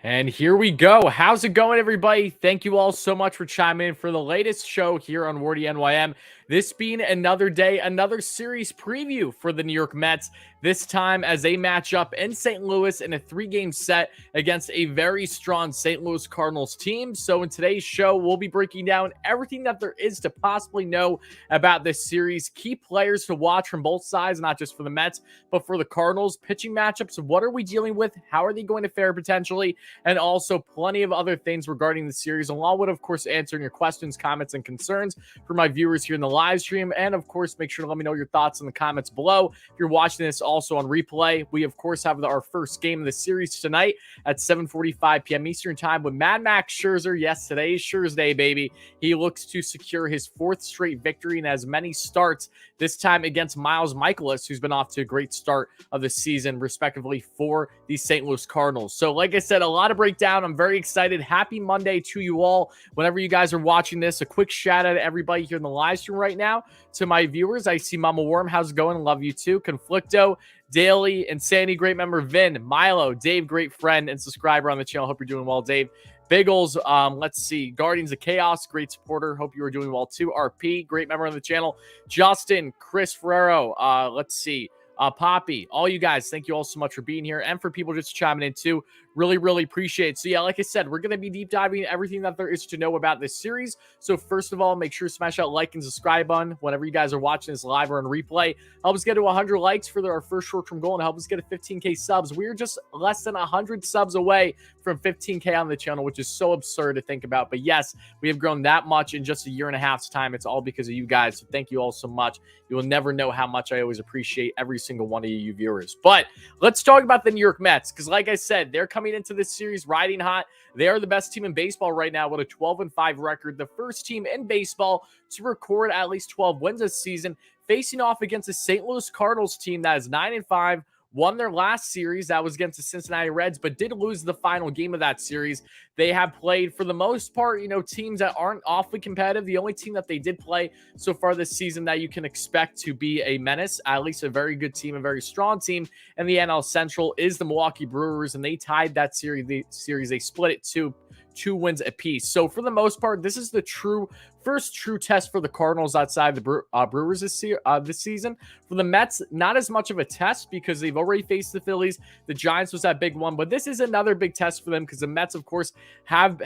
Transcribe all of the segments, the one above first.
And here we go. How's it going, everybody? Thank you all so much for chiming in for the latest show here on WardyNYM. This being another day, another series preview for the New York Mets, this time as they match up in St. Louis in a 3-game set against a very strong St. Louis Cardinals team. So in today's show, we'll be breaking down everything that there is to possibly know about this series, key players to watch from both sides, not just for the Mets, but for the Cardinals, pitching matchups. What are we dealing with? How are they going to fare potentially? And also plenty of other things regarding the series, along with, of course, answering your questions, comments, and concerns for my viewers here in the live stream. And, of course, make sure to let me know your thoughts in the comments below. If you're watching this also on replay, we, of course, have our first game of the series tonight at 7:45 p.m. Eastern Time with Mad Max Scherzer. Yes, today is Scherzer Day, baby. He looks to secure his 4th straight victory and as many starts, this time against Miles Mikolas, who's been off to a great start of the season, respectively, for the St. Louis Cardinals. So, like I said, a lot to break down. I'm very excited. Happy Monday to you all. Whenever you guys are watching this, a quick shout out to everybody here in the live stream right now. To my viewers, I see Mama Worm. How's it going? Love you too. Conflicto, Daily, Insanity, great member, Vin, Milo, Dave, great friend and subscriber on the channel. Hope you're doing well, Dave. Biggles, let's see. Guardians of Chaos, great supporter. Hope you are doing well too. RP, great member on the channel. Justin, Chris Ferrero, let's see. Poppy, all you guys, thank you all so much for being here and for people just chiming in too. Really appreciate it. So yeah, like I said, we're going to be deep diving everything that there is to know about this series. So first of all, make sure to smash that like and subscribe button whenever you guys are watching this live or on replay. Help us get to 100 likes for our first short-term goal and help us get to 15K subs. We're just less than 100 subs away from 15K on the channel, which is so absurd to think about. But yes, we have grown that much in just a year and a half's time. It's all because of you guys. So thank you all so much. You will never know how much I always appreciate every single one of you viewers. But let's talk about the New York Mets, because like I said, they're coming into this series riding hot. They are the best team in baseball right now with a 12-5 record, the first team in baseball to record at least 12 wins this season, facing off against the St. Louis Cardinals team that is 9-5, won their last series. That was against the Cincinnati Reds, but did lose the final game of that series. They have played, for the most part, teams that aren't awfully competitive. The only team that they did play so far this season that you can expect to be a menace, at least a very good team, a very strong team in the NL Central, is the Milwaukee Brewers, and they tied that series. They split it two wins apiece. So for the most part, this is the first true test for the Cardinals outside the Brewers this season. For the Mets, not as much of a test because they've already faced the Phillies. The Giants was that big one, but this is another big test for them because the Mets, of course, have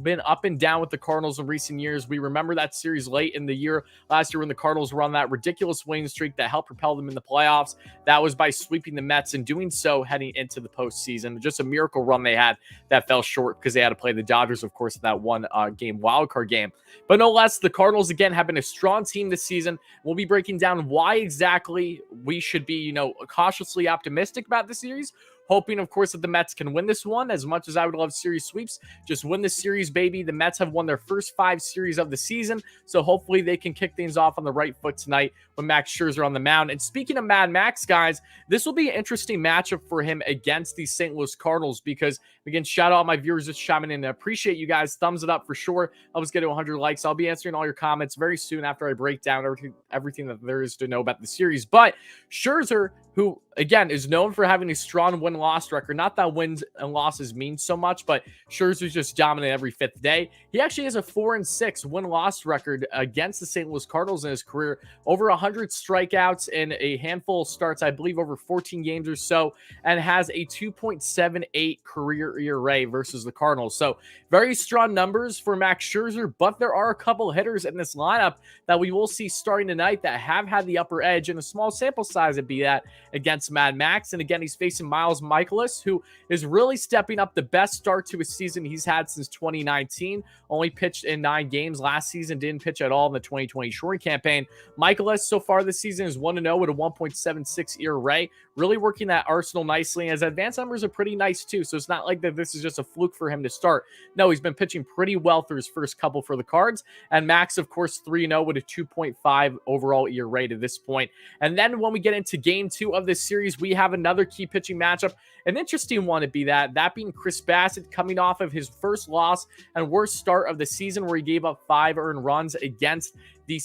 been up and down with the Cardinals in recent years. We remember that series late in the year last year when the Cardinals were on that ridiculous winning streak that helped propel them in the playoffs. That was by sweeping the Mets and doing so heading into the postseason. Just a miracle run they had that fell short because they had to play the Dodgers, of course, in that one game wildcard game. But no less, the Cardinals, again, have been a strong team this season. We'll be breaking down why exactly we should be, cautiously optimistic about the series. Hoping, of course, that the Mets can win this one. As much as I would love series sweeps, just win the series, baby. The Mets have won their first 5 series of the season, so hopefully they can kick things off on the right foot tonight with Max Scherzer on the mound. And speaking of Mad Max, guys, this will be an interesting matchup for him against the St. Louis Cardinals because, again, shout out all my viewers just chiming in. I appreciate you guys. Thumbs it up for sure. Help us get to 100 likes. I'll be answering all your comments very soon after I break down everything that there is to know about the series. But Scherzer, who, again, is known for having a strong win-loss record. Not that wins and losses mean so much, but Scherzer's just dominant every 5th day. He actually has a 4-6 win-loss record against the St. Louis Cardinals in his career. Over 100 strikeouts in a handful of starts, I believe over 14 games or so, and has a 2.78 career ERA versus the Cardinals. So very strong numbers for Max Scherzer, but there are a couple hitters in this lineup that we will see starting tonight that have had the upper edge in a small sample size to be that against Mad Max. And again, he's facing Miles Mikolas, who is really stepping up, the best start to a season he's had since 2019. Only pitched in 9 games last season, didn't pitch at all in the 2020 shortened campaign. Mikolas so far this season is 1-0 with a 1.76 ERA, really working that arsenal nicely. His advanced numbers are pretty nice too, so it's not like that this is just a fluke for him to start. No, he's been pitching pretty well through his first couple for the Cards. And Max, of course, 3-0 with a 2.5 overall ERA to this point. And then when we get into game 2 of this series, we have another key pitching matchup. an interesting one to be that being Chris Bassitt coming off of his first loss and worst start of the season, where he gave up 5 earned runs against the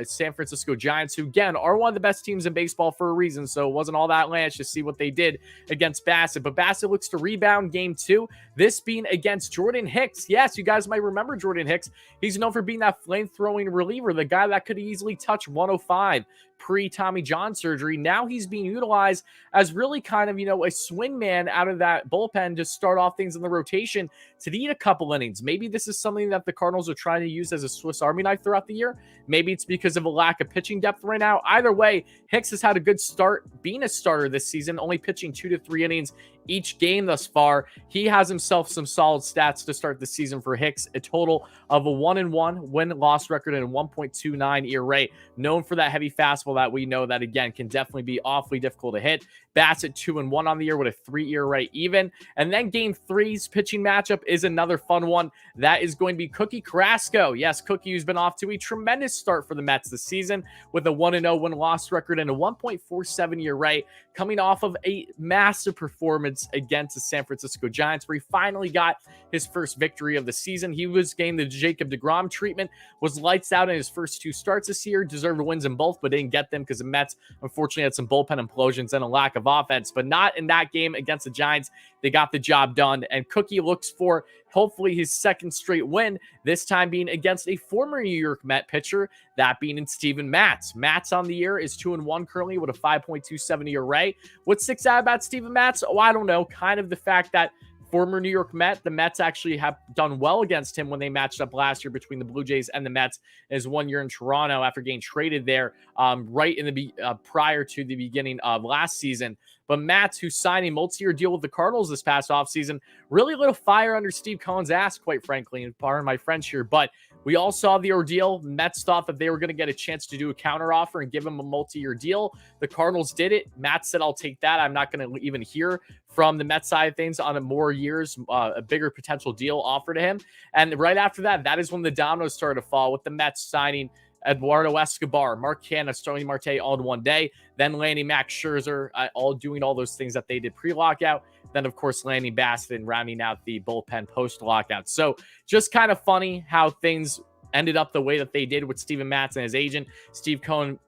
San Francisco Giants, who again are one of the best teams in baseball for a reason. So it wasn't all that lance to see what they did against Bassitt. But Bassitt looks to rebound game 2, this being against Jordan Hicks. Yes, you guys might remember Jordan Hicks. He's known for being that flame-throwing reliever, the guy that could easily touch 105 pre-Tommy John surgery. Now he's being utilized as really kind of, a swing man out of that bullpen to start off things in the rotation to eat a couple innings. Maybe this is something that the Cardinals are trying to use as a Swiss Army knife throughout the year. Maybe it's because of a lack of pitching depth right now. Either way, Hicks has had a good start being a starter this season, only pitching 2 to 3 innings each game thus far. He has himself some solid stats to start the season for Hicks, a total of a 1-1 win-loss record and a 1.29 ERA, known for that heavy fastball that we know that, again, can definitely be awfully difficult to hit. Bassitt 2-1 on the year with a 3 ERA even. And then game 3's pitching matchup is another fun one. That is going to be Cookie Carrasco. Yes, Cookie, who's been off to a tremendous start for the Mets this season with a 1-0 win-loss record and a 1.47 ERA, coming off of a massive performance against the San Francisco Giants, where he finally got his first victory of the season. He was getting the Jacob deGrom treatment, was lights out in his first 2 starts this year, deserved wins in both, but didn't get them because the Mets unfortunately had some bullpen implosions and a lack of offense. But not in that game against the Giants. They got the job done, and Cookie looks for hopefully his second straight win, this time being against a former New York Met pitcher, that being in Steven Matz. Matz on the year is 2-1 currently with a 5.27 ERA. What sticks out about Steven Matz? Oh, I don't know. Kind of the fact that former New York Met, the Mets actually have done well against him when they matched up last year between the Blue Jays and the Mets in his 1 year in Toronto after getting traded there right in the prior to the beginning of last season. But Matz, who signed a multi-year deal with the Cardinals this past offseason, really lit a fire under Steve Cohen's ass, quite frankly, and pardon my French here. But we all saw the ordeal. Mets thought that they were going to get a chance to do a counteroffer and give him a multi-year deal. The Cardinals did it. Matz said, I'll take that. I'm not going to even hear from the Mets side of things on a more years, a bigger potential deal offer to him. And right after that, that is when the dominoes started to fall, with the Mets signing Eduardo Escobar, Mark Canha, Starling Marte all in one day, then landing Max Scherzer, all doing all those things that they did pre-lockout. Then, of course, landing Bassitt and rounding out the bullpen post-lockout. So just kind of funny how things ended up the way that they did with Steven Matz and his agent. Steve Cohen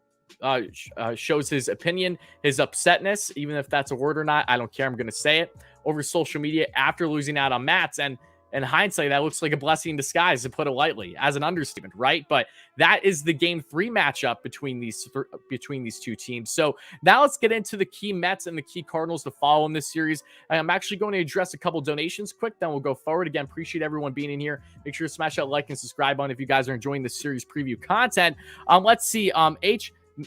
shows his opinion, his upsetness, even if that's a word or not. I don't care. I'm going to say it over social media after losing out on Matz. And in hindsight, that looks like a blessing in disguise, to put it lightly, as an understatement, right? But that is the game 3 matchup between these two teams. So now let's get into the key Mets and the key Cardinals to follow in this series. I'm actually going to address a couple donations quick, then we'll go forward. Again, appreciate everyone being in here. Make sure to smash that like and subscribe button if you guys are enjoying this series preview content. Let's see,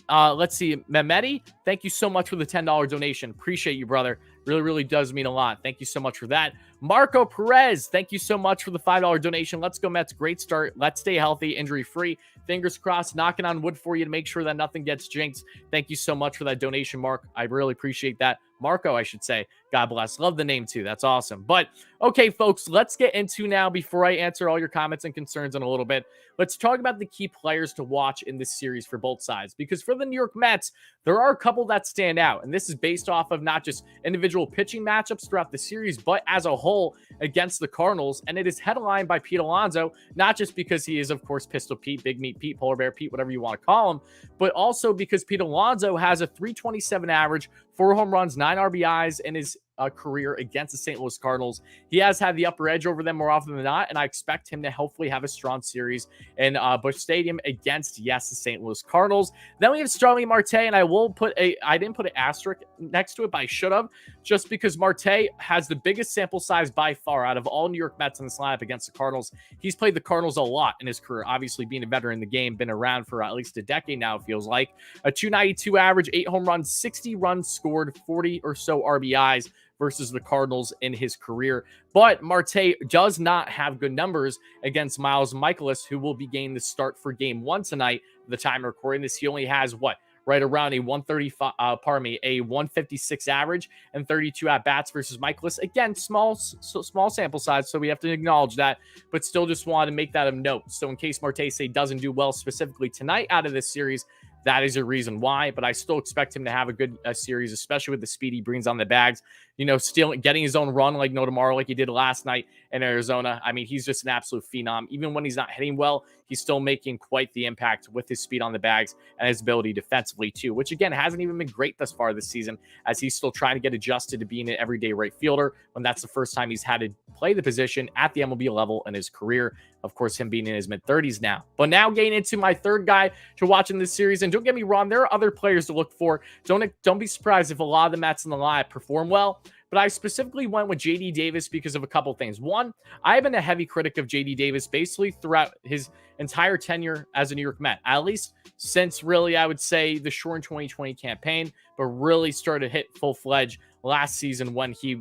Mehmeti, thank you so much for the $10 donation. Appreciate you, brother. Really does mean a lot. Thank you so much for that. Marco Perez, thank you so much for the $5 donation. Let's go Mets. Great start. Let's stay healthy, injury-free. Fingers crossed, knocking on wood for you to make sure that nothing gets jinxed. Thank you so much for that donation, Mark. I really appreciate that. Marco, I should say. God bless. Love the name too. That's awesome. But okay, folks, let's get into now, before I answer all your comments and concerns in a little bit, let's talk about the key players to watch in this series for both sides. Because for the New York Mets, there are a couple that stand out. And this is based off of not just individual pitching matchups throughout the series, but as a whole against the Cardinals. And it is headlined by Pete Alonso, not just because he is, of course, Pistol Pete, Big Meat Pete, Polar Bear Pete, whatever you want to call him, but also because Pete Alonso has a 327 average, 4 home runs, 9 RBIs in his career against the St. Louis Cardinals. He has had the upper edge over them more often than not, and I expect him to hopefully have a strong series in Busch Stadium against, yes, the St. Louis Cardinals. Then we have Starling Marte, and I didn't put an asterisk next to it, but I should have, just because Marte has the biggest sample size by far out of all New York Mets in this lineup against the Cardinals. He's played the Cardinals a lot in his career, obviously being a veteran in the game, been around for at least a decade now, it feels like. A 292 average, 8 home runs, 60 runs scored, 40 or so RBIs versus the Cardinals in his career. But Marte does not have good numbers against Miles Mikolas, who will be getting the start for game 1 tonight. The time recording this, he only has right around a 156 average and 32 at-bats versus Mikolas. Again, small sample size, so we have to acknowledge that, but still just wanted to make that a note. So in case Marte, say, doesn't do well specifically tonight out of this series, that is a reason why, but I still expect him to have a good series, especially with the speed he brings on the bags. stealing, getting his own run like no tomorrow, like he did last night in Arizona. I mean, he's just an absolute phenom. Even when he's not hitting well, he's still making quite the impact with his speed on the bags and his ability defensively too, which again hasn't even been great thus far this season, as he's still trying to get adjusted to being an everyday right fielder when that's the first time he's had to play the position at the MLB level in his career. Of course, him being in his mid-30s now. But now getting into my third guy to watch in this series, and don't get me wrong, there are other players to look for. Don't be surprised if a lot of the Mets in the lineup perform well, but I specifically went with J.D. Davis because of a couple things. One, I have been a heavy critic of J.D. Davis basically throughout his entire tenure as a New York Met, at least since really, I would say, the short 2020 campaign, but really started to hit full-fledged last season when he,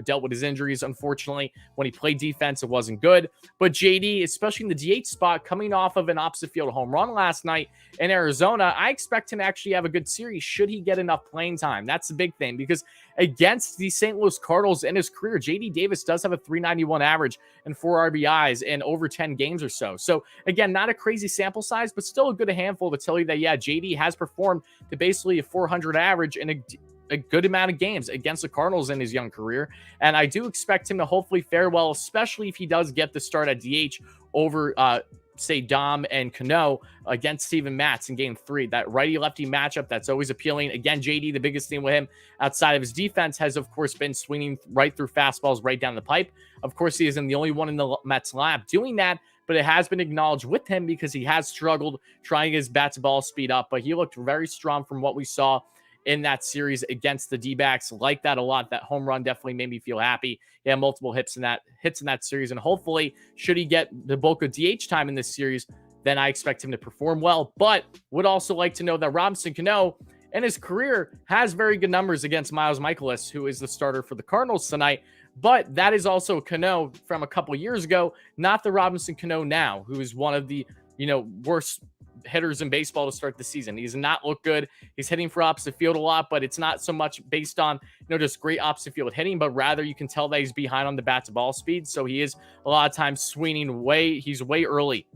dealt with his injuries. Unfortunately, when he played defense, it wasn't good. But JD, especially in the DH spot, coming off of an opposite field home run last night in Arizona, I expect him to actually have a good series should he get enough playing time. That's the big thing, because against the St. Louis Cardinals in his career, JD Davis does have a 391 average and 4 RBIs in over 10 games or so. So again, not a crazy sample size, but still a good handful to tell you that, yeah, JD has performed to basically a 400 average in a good amount of games against the Cardinals in his young career. And I do expect him to hopefully fare well, especially if he does get the start at DH over, say, Dom and Cano against Steven Matz in game 3. That righty-lefty matchup, that's always appealing. Again, JD, the biggest thing with him outside of his defense has, of course, been swinging right through fastballs right down the pipe. Of course, he isn't the only one in the Mets lineup doing that, but it has been acknowledged with him because he has struggled trying his bat to ball speed up. But he looked very strong from what we saw in that series against the D-backs. Like that a lot. That home run definitely made me feel happy. He had multiple hits in that series, and hopefully, should he get the bulk of DH time in this series, then I expect him to perform well. But would also like to know that Robinson Cano in his career has very good numbers against Miles Michaelis, who is the starter for the Cardinals tonight. But that is also Cano from a couple years ago, not the Robinson Cano now, who is one of the worst hitters in baseball to start the season. He's not looked good. He's hitting for opposite field a lot, but it's not so much based on just great opposite field hitting, but rather you can tell that he's behind on the bat to ball speed. So he is a lot of times swinging he's way early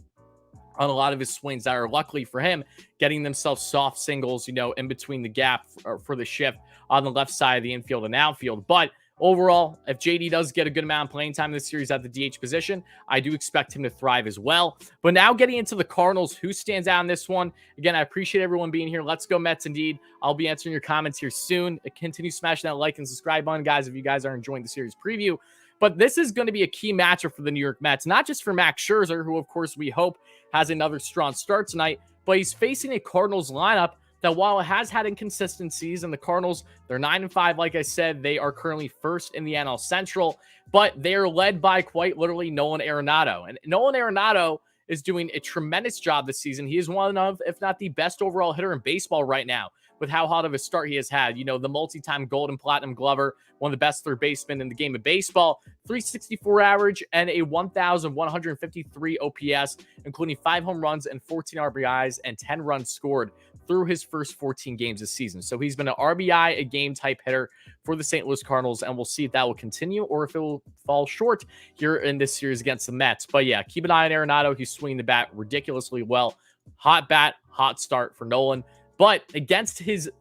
on a lot of his swings that are, luckily for him, getting themselves soft singles, in between the gap for the shift on the left side of the infield and outfield. But overall, if JD does get a good amount of playing time in this series at the DH position, I do expect him to thrive as well. But now getting into the Cardinals, who stands out in this one? Again, I appreciate everyone being here. Let's go Mets indeed. I'll be answering your comments here soon. Continue smashing that like and subscribe button, guys, if you guys are enjoying the series preview. But this is going to be a key matchup for the New York Mets, not just for Max Scherzer, who, of course, we hope has another strong start tonight, but he's facing a Cardinals lineup that, while it has had inconsistencies, and the Cardinals, they're 9-5, like I said, they are currently first in the NL Central, but they are led by quite literally Nolan Arenado. And Nolan Arenado is doing a tremendous job this season. He is one of, if not the best overall hitter in baseball right now, with how hot of a start he has had. The multi-time gold and platinum glover, one of the best third basemen in the game of baseball, 364 average and a 1,153 OPS, including 5 home runs and 14 RBIs and 10 runs scored through his first 14 games this season. So he's been an RBI a game type hitter for the St. Louis Cardinals, and we'll see if that will continue or if it will fall short here in this series against the Mets. But yeah, keep an eye on Arenado. He's swinging the bat ridiculously well. Hot bat, hot start for Nolan. But against the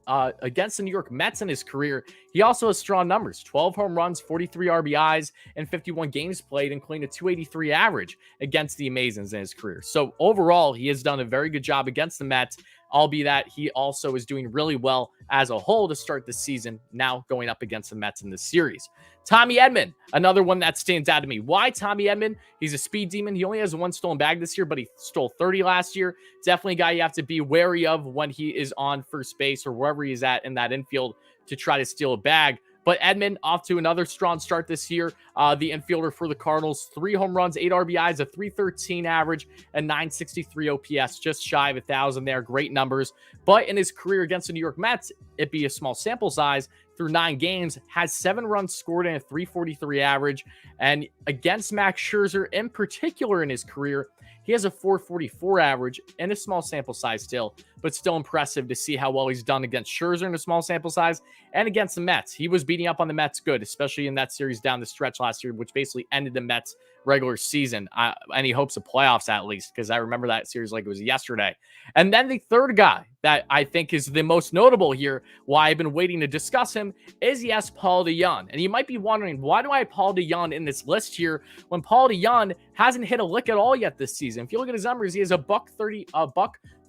New York Mets in his career, he also has strong numbers: 12 home runs, 43 RBIs, and 51 games played, including a 283 average against the Amazons in his career. So overall, he has done a very good job against the Mets, albeit that he also is doing really well as a whole to start the season, now going up against the Mets in this series. Tommy Edman, another one that stands out to me. Why Tommy Edman? He's a speed demon. He only has 1 stolen bag this year, but he stole 30 last year. Definitely a guy you have to be wary of when he is on first base or wherever he's at in that infield to try to steal a bag. But Edman off to another strong start this year. The infielder for the Cardinals, 3 home runs, 8 RBIs, a 313 average, and 963 OPS, just shy of 1,000 there. Great numbers. But in his career against the New York Mets, it be a small sample size, through 9 games, has 7 runs scored and a 343 average. And against Max Scherzer in particular in his career, He has a 444 average and a small sample size still, but still impressive to see how well he's done against Scherzer in a small sample size and against the Mets. He was beating up on the Mets good, especially in that series down the stretch last year, which basically ended the Mets regular season. Any hopes of playoffs, at least, because I remember that series like it was yesterday. And then the third guy that I think is the most notable here, why I've been waiting to discuss him, is yes, Paul DeJong. And you might be wondering, why do I have Paul DeJong in this list here when Paul DeJong hasn't hit a lick at all yet this season? If you look at his numbers, he has a buck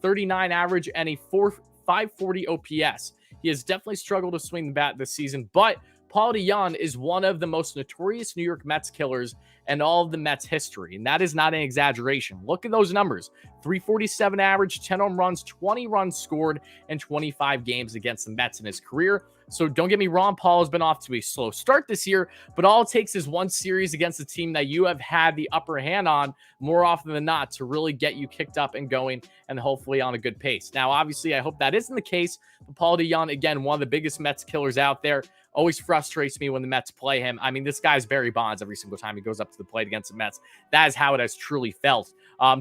39 average and a 540 OPS. He has definitely struggled to swing the bat this season, but Paul DeJong is one of the most notorious New York Mets killers in all of the Mets history, and that is not an exaggeration. Look at those numbers. 347 average, 10 home runs, 20 runs scored in 25 games against the Mets in his career. So don't get me wrong, Paul has been off to a slow start this year, but all it takes is one series against a team that you have had the upper hand on more often than not to really get you kicked up and going and hopefully on a good pace. Now, obviously, I hope that isn't the case. But Paul DeJong, again, one of the biggest Mets killers out there. Always frustrates me when the Mets play him. I mean, this guy's Barry Bonds every single time he goes up to the plate against the Mets. That is how it has truly felt.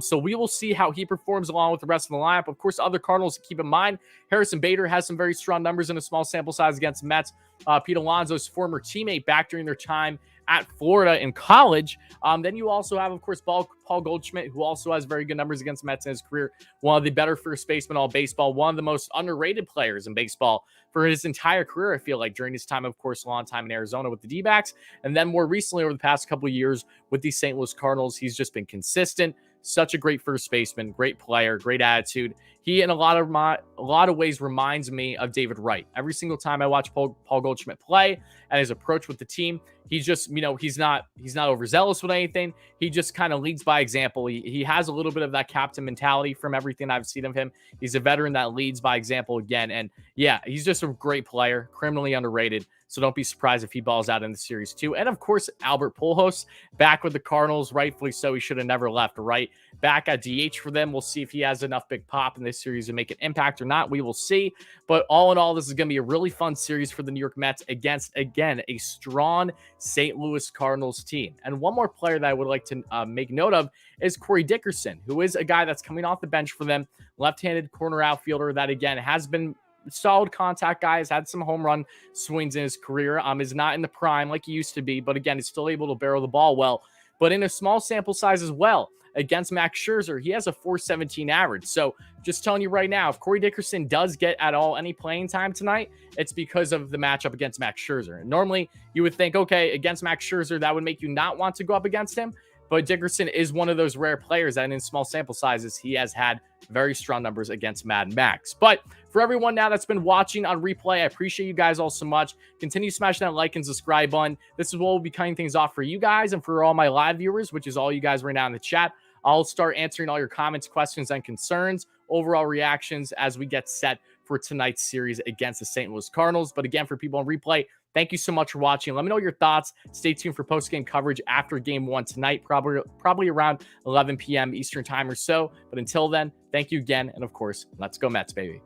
So we will see how he performs along with the rest of the lineup. Of course, other Cardinals to keep in mind, Harrison Bader has some very strong numbers in a small sample size against the Mets. Pete Alonso's former teammate back during their time at Florida in college. Then you also have, of course, Paul Goldschmidt, who also has very good numbers against the Mets in his career. One of the better first basemen all baseball. One of the most underrated players in baseball for his entire career, I feel like, during his time, of course, a long time in Arizona with the D-backs. And then more recently, over the past couple of years with the St. Louis Cardinals, he's just been consistent. Such a great first baseman, great player, great attitude. He, in a lot of ways, reminds me of David Wright. Every single time I watch Paul Goldschmidt play and his approach with the team, he's just, he's not overzealous with anything. He just kind of leads by example. He has a little bit of that captain mentality from everything I've seen of him. He's a veteran that leads by example again. And yeah, he's just a great player, criminally underrated. So don't be surprised if he balls out in the series too. And of course, Albert Pujols back with the Cardinals, rightfully so. He should have never left, right? Back at DH for them. We'll see if he has enough big pop in this series to make an impact or not. We will see. But all in all, this is going to be a really fun series for the New York Mets against, again, a strong St. Louis Cardinals team. And one more player that I would like to make note of is Corey Dickerson, who is a guy that's coming off the bench for them. Left-handed corner outfielder that, again, has been solid contact guy, has had some home run swings in his career, is not in the prime like he used to be, but again, is still able to barrel the ball well. But in a small sample size as well, against Max Scherzer, he has a 417 average. So just telling you right now, if Corey Dickerson does get at all any playing time tonight, it's because of the matchup against Max Scherzer. And normally you would think, okay, against Max Scherzer, that would make you not want to go up against him. But Dickerson is one of those rare players that in small sample sizes, he has had very strong numbers against Mad Max. But for everyone now that's been watching on replay, I appreciate you guys all so much. Continue smashing that like and subscribe button. This is what will be cutting things off for you guys and for all my live viewers, which is all you guys right now in the chat. I'll start answering all your comments, questions, and concerns, overall reactions as we get set for tonight's series against the St. Louis Cardinals. But again, for people on replay, thank you so much for watching. Let me know your thoughts. Stay tuned for post-game coverage after Game 1 tonight, probably around 11 p.m. Eastern time or so. But until then, thank you again. And of course, let's go Mets, baby.